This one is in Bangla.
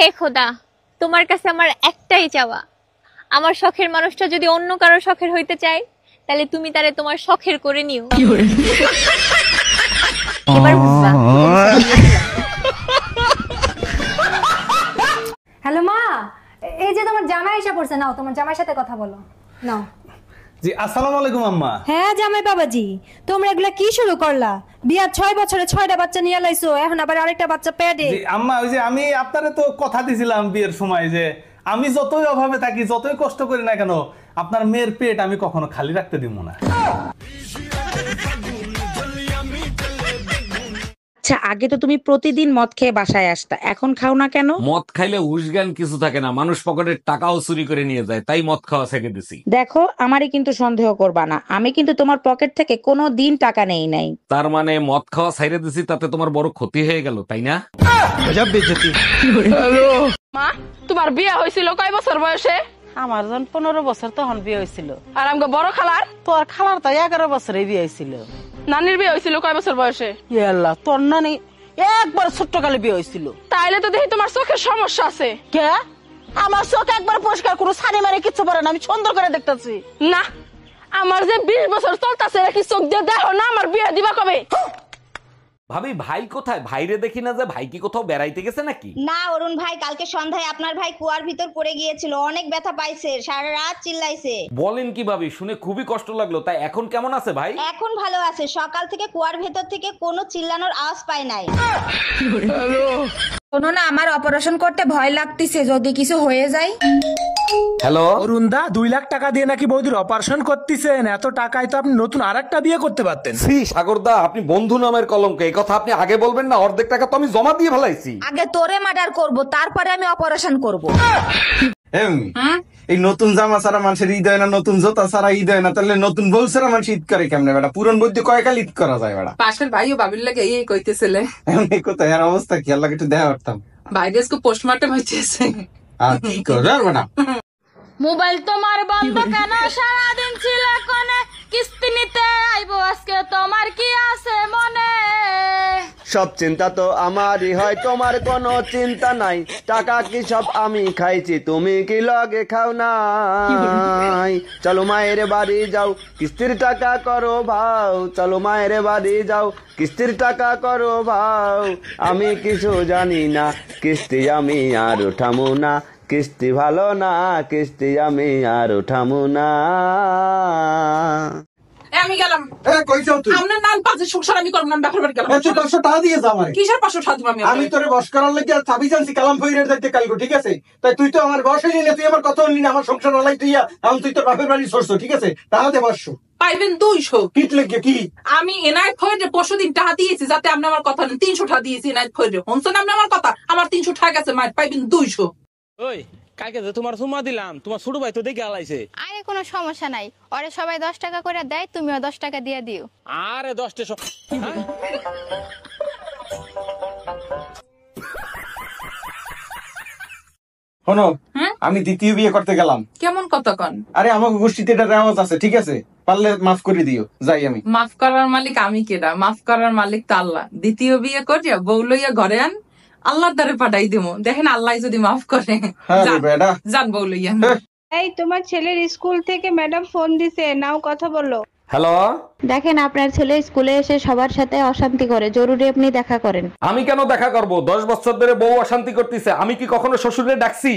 হে খোদা, তোমার কাছে আমার একটাই চাওয়া, আমার শখের মানুষটা যদি অন্য কারো শখের হইতে চায় তাহলে তুমি তারে তোমার শখের করে নিও। এবার বুঝবা। হ্যালো মা, এই যে তোমার জামাই এসে পড়ছে, নাও তোমার জামাইয়ের সাথে কথা বলো। নাও। জি আসসালামু আলাইকুম আম্মা। হ্যাঁ জামাই বাবাজি, তোমরা এগুলা কি শুরু করলা? বিয়ার 6 বছরে 6টা বাচ্চা নিয়ে লাইছো, এখন আবার আরেকটা বাচ্চা পেটে। জি আম্মা, ওই যে আমি আপনারে তো কথা দিছিলাম বিয়ের সময় যে আমি যতই অভাবে থাকি, যতই কষ্ট করি না কেন, আপনার মেয়ের পেট আমি কখনো খালি রাখতে দিব না। আচ্ছা, আগে তো তুমি প্রতিদিন মদ খেয়ে বাসায় আসতা, এখন খাও না কেন? মদ খাইলে হুশজ্ঞান কিছু থাকে না, মানুষ পকেটের টাকাও চুরি করে নিয়ে যায়, তাই মদ খাওয়া ছেড়ে দিছি। দেখো, আমারই কিন্তু সন্দেহ করবা না, আমি কিন্তু তোমার পকেট থেকে কোনো দিন টাকা নেই নাই। তার মানে মদ খাওয়া ছেড়ে দিছি, তাতে তোমার বড় ক্ষতি হয়ে গেল, তাই না? মা, তোমার বিয়ে হয়েছিল কয় বছর বয়সে? আমার যখন 15 বছর তখন বিয়ে হয়েছিল। আর আমাকে বড় খালার? তোর খালার তো 11 বছরে বিয়ে হয়েছিল। নানির বিয়ে হয়েছিল কয় বছর বয়সে? আল্লাহ, তোর নানি একবার ছোট্ট কালে বিয়ে হয়েছিল। তাইলে তো দেখি তোমার চোখের সমস্যা আছে। কে? আমার চোখ একবার পরিষ্কার, কোনো ছানি মারি কিচ্ছু পরে না, আমি সুন্দর করে দেখতেছি। না, আমার যে 20 বছর চলতেছে নাকি চোখ দিয়ে দেখো না, আমার বিয়ে দিবা কবে? ভাবি, ভাই কোথায়? ভাইরে দেখি না যে, ভাই কি কোথাও বেড়াইতে গেছে নাকি? না অরুণ ভাই, কালকে সন্ধ্যায় আপনার ভাই কুয়ার ভিতর পড়ে গিয়েছিল, অনেক ব্যথা পাইছে, সারা রাত চিল্লাইছে। বলেন কি ভাবি, শুনে খুবই কষ্ট লাগলো। তাই এখন কেমন আছে ভাই? এখন ভালো আছে, সকাল থেকে কুয়ার ভেতর থেকে কোনো চিল্লানোর আওয়াজ পায় নাই। শোনো না, আমার অপারেশন করতে ভয় লাগতেছে, যদি কিছু হয়ে যায়। হ্যালো অরুণ দা, 2 লাখ টাকা দিয়ে নাকি বৌদির অপারেশন করতেছেন? এত টাকায় তো আপনি নতুন আরেকটা বিয়ে করতে পারতেন। শ্রী সাগরদা, আপনি বন্ধু নামের কলঙ্ক, এই কথা আপনি আগে বলবেন না। অর্ধেক টাকা তো আমি জমা দিয়ে ফেলাইছি। আগে তোরে মার্ডার করব, তারপরে আমি অপারেশন করব। এই নতুন জামা ছাড়া মানুষের ঈদ হয় না, নতুন জোতা ছাড়া ঈদ হয় না, তাহলে নতুন বউ ছাড়া মানুষ ঈদ করে কেমনে? বেটা পুরন বইতে কয়কাল ঈদ করা যায়? বেটা পাশের ভাইও বাবির লাগে এই কইতেছিলে, এখন এই কোথায় এর অবস্থা কি? আল্লাহ একটু দেখা করতাম। ভাইরাসকে পোস্টমর্টম হইছে। আর কি করে বেটা? মোবাইল তোমার বন্ধ কেন? সারাদিন ছিল কোনে, কিস্তি নিতে আইবো আজকে, তোমার কি আছে মনে? সব চিন্তা তো আমারই হয়, তোমার কোনো চিন্তা নাই। টাকা কি সব আমি খাইছি, তুমি কি লগে খাও নাই? চলো মায়ের বাড়ি যাও, কিস্তির টাকা করো ভাও। চলো মায়ের বাড়ি যাও, কিস্তির টাকা করো ভাও। আমি কিছু জানি না, কিস্তি আমি আর উঠামু না। কিস্তি ভালো না, কিস্তি আমি আর উঠামু না। আমি গেলাম। কই যাও তুই? আপনার নাম পাঁচে সংসার আমি করব না, বাপের বাড়ি গেলাম। 500 টাকা দিয়ে যা আমারে। কিসের 500 টাকা দিব? আমি তোরে বস করার লাগি আর চাবি জানছি কালাম ফইরের যাইতে কালগো, ঠিক আছে? তাই তুই তো আমার বস হইলি না, তুই আমার কথা হইলি না, আমার সংসার আলাই তুই এখন তুই তোর বাপের বাড়ি সরছ, ঠিক আছে? তাহলে 500 পাইবেন। 200 কিট লাগে কি? আমি এনায়েত ফয়েজে পরশুদিন টাকা দিয়েছি, যাতে আপনি আমার কথা নেন। 300 টাকা দিয়েছি এনায়েত ফয়েজে, শুনছেন আপনি আমার কথা? আমার 300 টাকা গেছে, মার পাইবেন 200। ওই কালকে যে তোমার সুমা দিলাম, তোমার ছোট ভাই তো দেখে আলাইছে। আরে কোনো সমস্যা নাই, ওরে সবাই 10 টাকা করে দেয়, তুমিও 10 টাকা দিয়ে দিও। আরে 10টা শোনো, আমি দ্বিতীয় বিয়ে করতে গেলাম। কেমন কথা কন? আরে আমাকে গোষ্ঠীতে এটা রেওয়াজ আছে, ঠিক আছে? পারলে মাফ করে দিও, যাই আমি। মাফ করার মালিক আমি কেডা? মাফ করার মালিক তো আল্লাহ। দ্বিতীয় বিয়ে করিয়া বউ লইয়া ঘরে আন, আল্লাহর দ্বারে পাঠাই দেবো, দেখেন আল্লাহ যদি মাফ করে। যান বউ লইয়া। এই তোমার ছেলের স্কুল থেকে ম্যাডাম ফোন দিছে, নাও কথা বলো। হ্যালো, দেখেন আপনার ছেলে স্কুলে এসে সবার সাথে অশান্তি করে, জরুরি আপনি দেখা করেন। আমি কেন দেখা করব? 10 বছর ধরে বউ অশান্তি করতেছে, আমি কি কখনো শ্বশুরে ডাকছি?